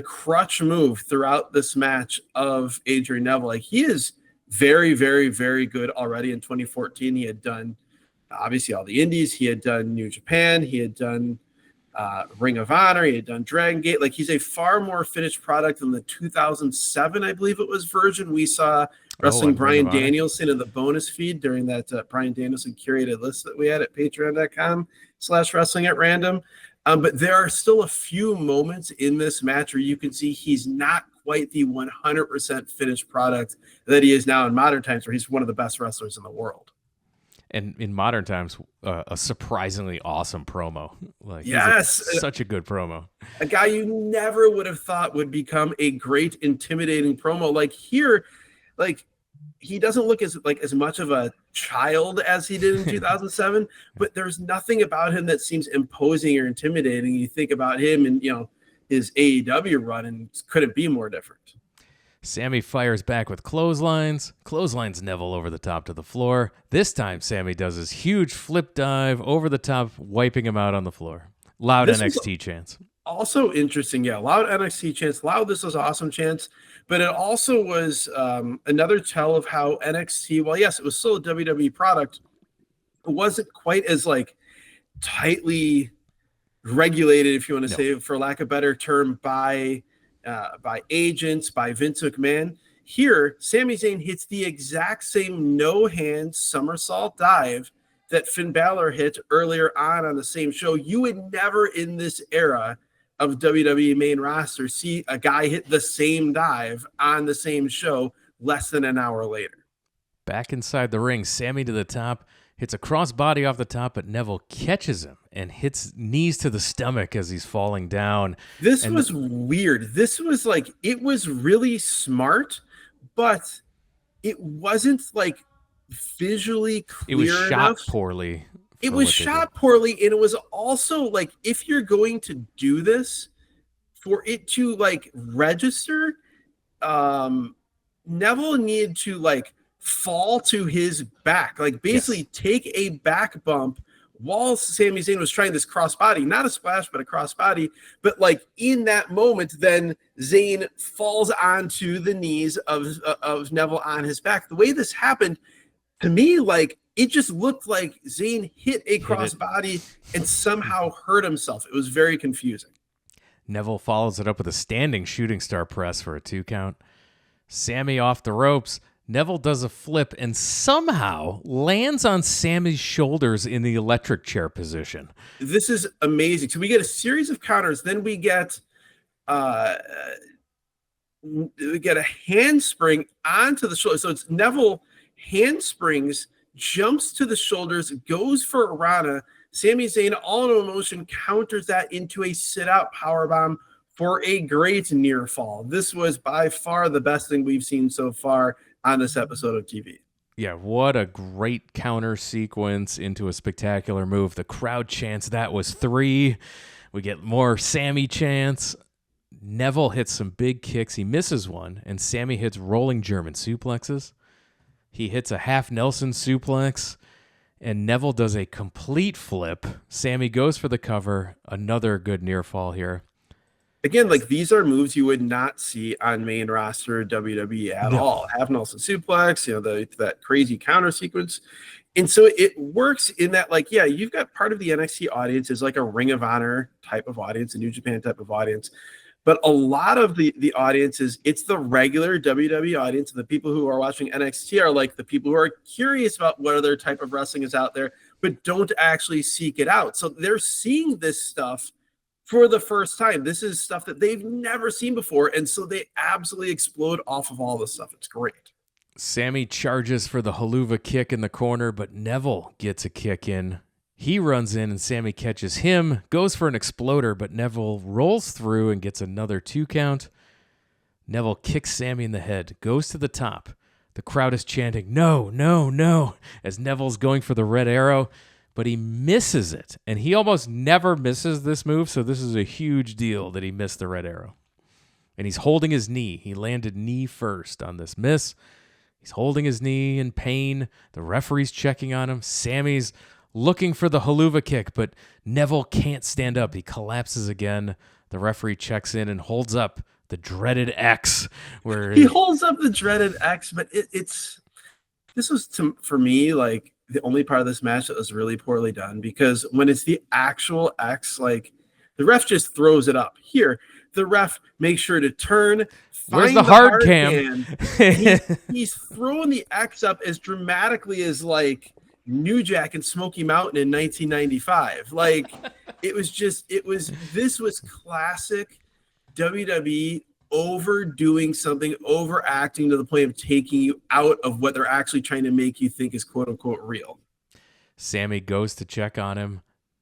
crutch move throughout this match of Adrian Neville. Like, he is very, very, very good already. In 2014, he had done obviously all the indies. He had done New Japan. He had done Ring of Honor. He had done Dragon Gate. Like, he's a far more finished product than the 2007, I believe it was, version we saw wrestling Bryan Danielson in the bonus feed during that Bryan Danielson curated list that we had at patreon.com/wrestling at random. But there are still a few moments in this match where you can see he's not quite the 100% finished product that he is now in modern times, where he's one of the best wrestlers in the world. And in modern times, a surprisingly awesome promo. Like, yes, such a good promo. A guy you never would have thought would become a great, intimidating promo. Like here, like he doesn't look as much of a child as he did in 2007, but there's nothing about him that seems imposing or intimidating. You think about him and his AEW run, and couldn't be more different. Sami fires back with clotheslines Neville over the top to the floor. This time, Sami does his huge flip dive over the top, wiping him out on the floor. Loud NXT chants. Also interesting, loud NXT chants. Loud, this was awesome chants, but it also was another tell of how NXT, well, yes, it was still a WWE product. It wasn't quite as tightly regulated, if you want to say, for lack of a better term, by agents, by Vince McMahon. Here, Sami Zayn hits the exact same no-hand somersault dive that Finn Balor hit earlier on the same show. You would never in this era of WWE main roster see a guy hit the same dive on the same show less than an hour later. Back inside the ring, Sami to the top, hits a crossbody off the top, but Neville catches him and hits knees to the stomach as he's falling down. This was weird. This was it was really smart, but it wasn't visually clear. It was shot poorly. It for was what they did. shot poorly, and it was also like, if you're going to do this, for it to like register, Neville needed to like fall to his back, like basically Yes. take a back bump while Sami Zayn was trying this crossbody, not a splash, but a crossbody. But like in that moment, then Zayn falls onto the knees of Neville on his back. The way this happened, to me, like it just looked like Zayn hit a crossbody and somehow hurt himself. It was very confusing. Neville follows it up with a standing shooting star press for a 2 count. Sami off the ropes. Neville does a flip and somehow lands on Sami's shoulders in the electric chair position. This is amazing. So we get a series of counters. Then we get a handspring onto the shoulder. So it's Neville handsprings, jumps to the shoulders, goes for a Rana. Sami Zayn, all in motion, counters that into a sit-out powerbomb for a great near fall. This was by far the best thing we've seen so far on this episode of TV. Yeah, what a great counter sequence into a spectacular move. The crowd chants that was 3. We get more Sami chants. Neville hits some big kicks. He misses one, and Sami hits rolling German suplexes. He hits a half Nelson suplex, and Neville does a complete flip. Sami goes for the cover. Another good near fall here. Again, like these are moves you would not see on main roster WWE at all. Half Nelson suplex, that crazy counter sequence. And so it works in that, like, yeah, you've got part of the NXT audience is like a Ring of Honor type of audience, a New Japan type of audience. But a lot of the audience it's the regular WWE audience. The people who are watching NXT are like the people who are curious about what other type of wrestling is out there, but don't actually seek it out. So they're seeing this stuff for the first time. This is stuff that they've never seen before. And so they absolutely explode off of all this stuff. It's great. Sami charges for the haluva kick in the corner, but Neville gets a kick in. He runs in and Sami catches him, goes for an exploder, but Neville rolls through and gets another 2 count. Neville kicks Sami in the head, goes to the top. The crowd is chanting, "No, no, no," as Neville's going for the red arrow, but he misses it. And he almost never misses this move, so this is a huge deal that he missed the red arrow. And he's holding his knee. He landed knee first on this miss. He's holding his knee in pain. The referee's checking on him. Sami's looking for the haluva kick, but Neville can't stand up. He collapses again. The referee checks in and holds up the dreaded X. Where he holds up the dreaded X, but this was, for me, like the only part of this match that was really poorly done, because when it's the actual X, like the ref just throws it up. Here, the ref makes sure to turn. Where's the hard cam? He's throwing the X up as dramatically as like New Jack and Smoky Mountain in 1995. Like this was classic WWE overdoing something, overacting to the point of taking you out of what they're actually trying to make you think is quote unquote real. Sami goes to check on him.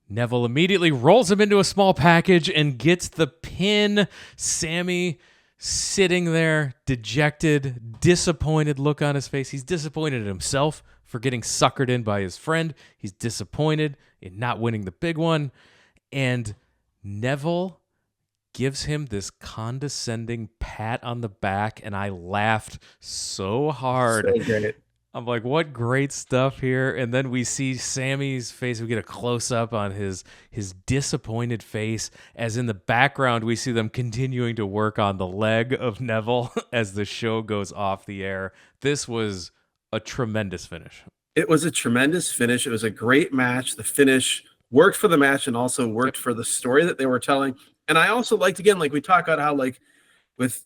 Neville immediately rolls him into a small package and gets the pin. Sami sitting there, dejected, disappointed look on his face. He's disappointed in himself for getting suckered in by his friend. He's disappointed in not winning the big one. And Neville gives him this condescending pat on the back, and I laughed so hard. So great. I'm like, what great stuff here. And then we see Sami's face. We get a close-up on his disappointed face, as in the background we see them continuing to work on the leg of Neville as the show goes off the air. This was a tremendous finish. It was a tremendous finish. It was a great match. The finish worked for the match and also worked for the story that they were telling. And I also liked, again, like we talk about how, like, with,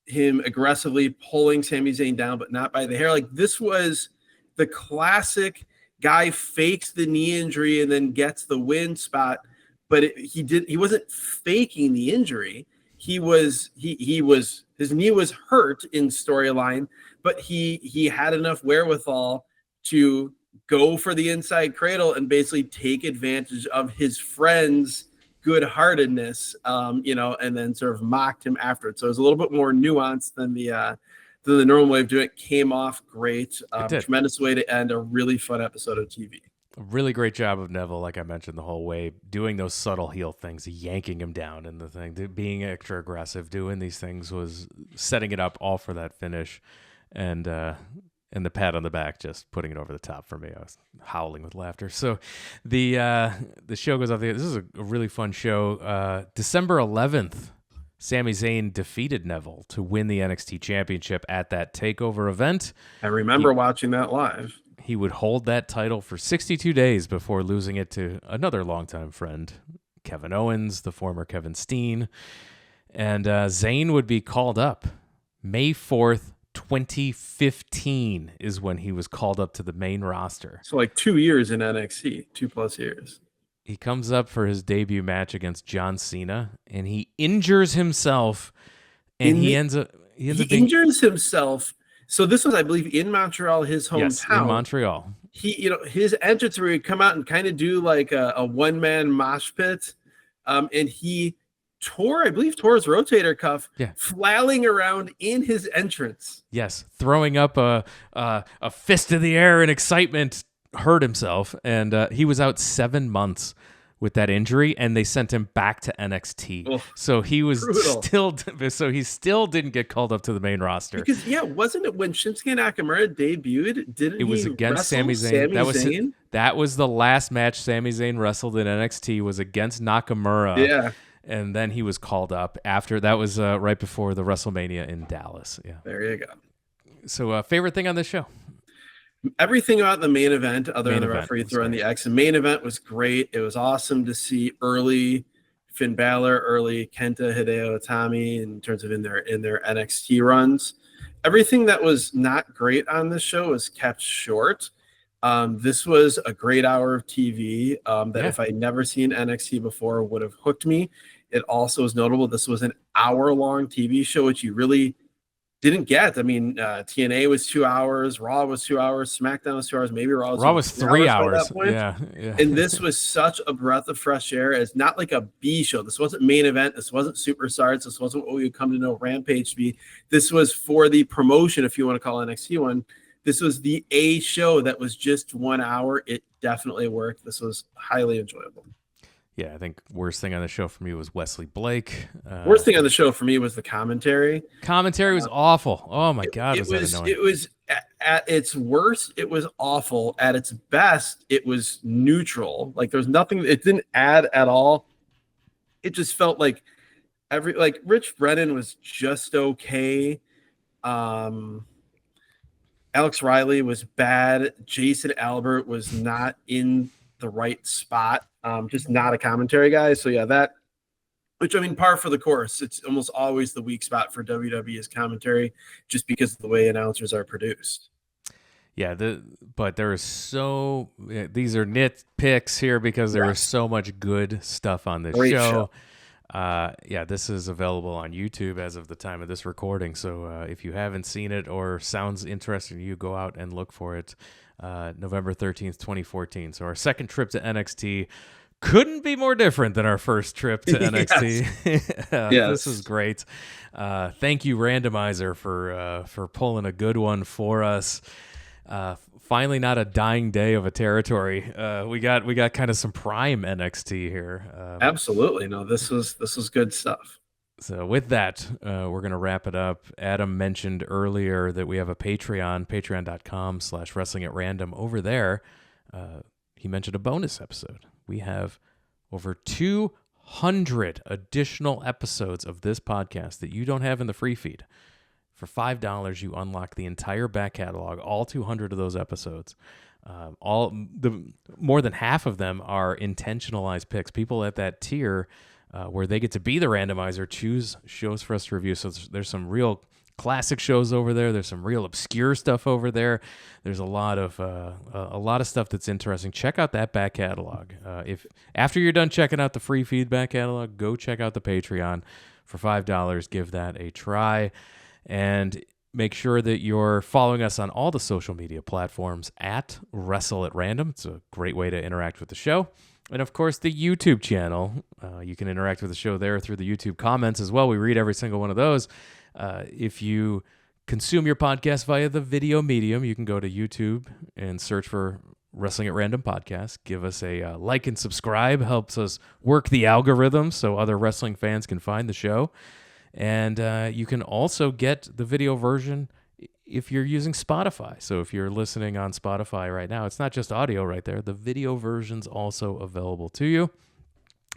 him aggressively pulling Sami Zayn down, but not by the hair. Like, this was the classic guy fakes the knee injury and then gets the win spot. But he wasn't faking the injury. His knee was hurt in storyline, but he had enough wherewithal to go for the inside cradle and basically take advantage of his friend's good-heartedness, and then sort of mocked him after it. So it was a little bit more nuanced than the normal way of doing it. Came off great. Tremendous way to end a really fun episode of TV. A really great job of Neville, like I mentioned the whole way, doing those subtle heel things, yanking him down in the thing, being extra aggressive, doing these things was setting it up all for that finish, and the pat on the back just putting it over the top for me. I was howling with laughter. So the show goes off. This is a really fun show. December 11th, Sami Zayn defeated Neville to win the NXT Championship at that TakeOver event. I remember watching that live. He would hold that title for 62 days before losing it to another longtime friend, Kevin Owens, the former Kevin Steen. And Zayn would be called up. May 4th, 2015 is when he was called up to the main roster. So like 2 years in NXT, 2+ years. He comes up for his debut match against John Cena, and he injures himself, and he injures himself. So this was, I believe, in Montreal, his hometown. Yes, in Montreal. His entrance where he'd come out and kind of do like a one-man mosh pit, and he tore his rotator cuff, flailing around in his entrance. Yes, throwing up a fist in the air in excitement, hurt himself, and he was out 7 months with that injury, and they sent him back to NXT. Oh, so he was brutal. he still didn't get called up to the main roster. Because wasn't it when Shinsuke Nakamura debuted? It was against Sami Zayn. That was the last match Sami Zayn wrestled in NXT, was against Nakamura. Yeah. And then he was called up after. That was right before the WrestleMania in Dallas. Yeah. There you go. So favorite thing on this show? Everything about the main event, other than the referee throwing the X. The main event was great. It was awesome to see early Finn Balor, early Kenta, Hideo Itami in terms of in their NXT runs. Everything that was not great on this show was kept short. This was a great hour of TV if I'd never seen NXT before would have hooked me. It also is notable this was an hour-long TV show, which you really didn't get. I mean, TNA was 2 hours, Raw was 2 hours, SmackDown was 2 hours, maybe Raw was 3 hours. Yeah. And this was such a breath of fresh air. It's not like a B show. This wasn't main event. This wasn't Superstars. This wasn't what we would come to know Rampage to be. This was for the promotion, if you want to call NXT one. This was the A show that was just 1 hour. It definitely worked. This was highly enjoyable. Yeah, I think worst thing on the show for me was Wesley Blake. Worst thing on the show for me was the commentary. Commentary was awful. Oh my God, was that annoying? It was at its worst, it was awful. At its best, it was neutral. Like there's nothing. It didn't add at all. It just felt like Rich Brennan was just okay. Alex Riley was bad. Jason Albert was not in the right spot. Just not a commentary guy. So yeah, par for the course. It's almost always the weak spot for WWE is commentary, just because of the way announcers are produced. Yeah, but there is these are nitpicks here because there is so much good stuff on this show. This is available on YouTube as of the time of this recording. So if you haven't seen it or sounds interesting to you, go out and look for it. November 13th, 2014. So our second trip to NXT couldn't be more different than our first trip to NXT. This is great. Thank you, Randomizer, for pulling a good one for us. Finally, not a dying day of a territory. We got kind of some prime NXT here. Absolutely, no. This was good stuff. So with that, we're going to wrap it up. Adam mentioned earlier that we have a Patreon, patreon.com/wrestlingatrandom. Over there, he mentioned a bonus episode. We have over 200 additional episodes of this podcast that you don't have in the free feed. For $5, you unlock the entire back catalog, all 200 of those episodes. More than half of them are intentionalized picks. People at that tier where they get to be the randomizer choose shows for us to review. So there's some real classic shows over there. There's some real obscure stuff over there. There's a lot of stuff that's interesting. Check out that back catalog. If after you're done checking out the free feed back catalog, go check out the Patreon for $5. Give that a try, and make sure that you're following us on all the social media platforms at Wrestle at Random. It's a great way to interact with the show. And of course, the YouTube channel. You can interact with the show there through the YouTube comments as well. We read every single one of those. If you consume your podcast via the video medium, you can go to YouTube and search for Wrestling at Random podcast. Give us a like and subscribe. Helps us work the algorithm so other wrestling fans can find the show. And you can also get the video version if you're using Spotify. So if you're listening on Spotify right now, it's not just audio right there. The video version's also available to you.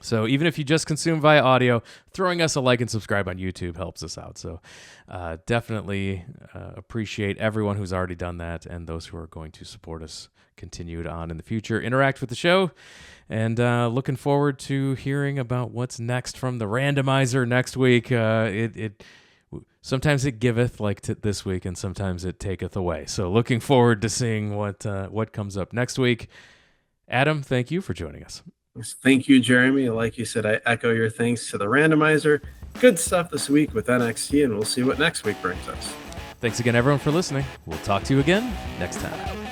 So even if you just consume via audio, throwing us a like and subscribe on YouTube helps us out. So definitely appreciate everyone who's already done that and those who are going to support us continued on in the future. Interact with the show, and looking forward to hearing about what's next from the randomizer next week. Sometimes it giveth, like this week, and sometimes it taketh away. So looking forward to seeing what comes up next week. Adam, thank you for joining us. Thank you, Jeremy. Like you said, I echo your thanks to the randomizer. Good stuff this week with NXT, and we'll see what next week brings us. Thanks again, everyone, for listening. We'll talk to you again next time.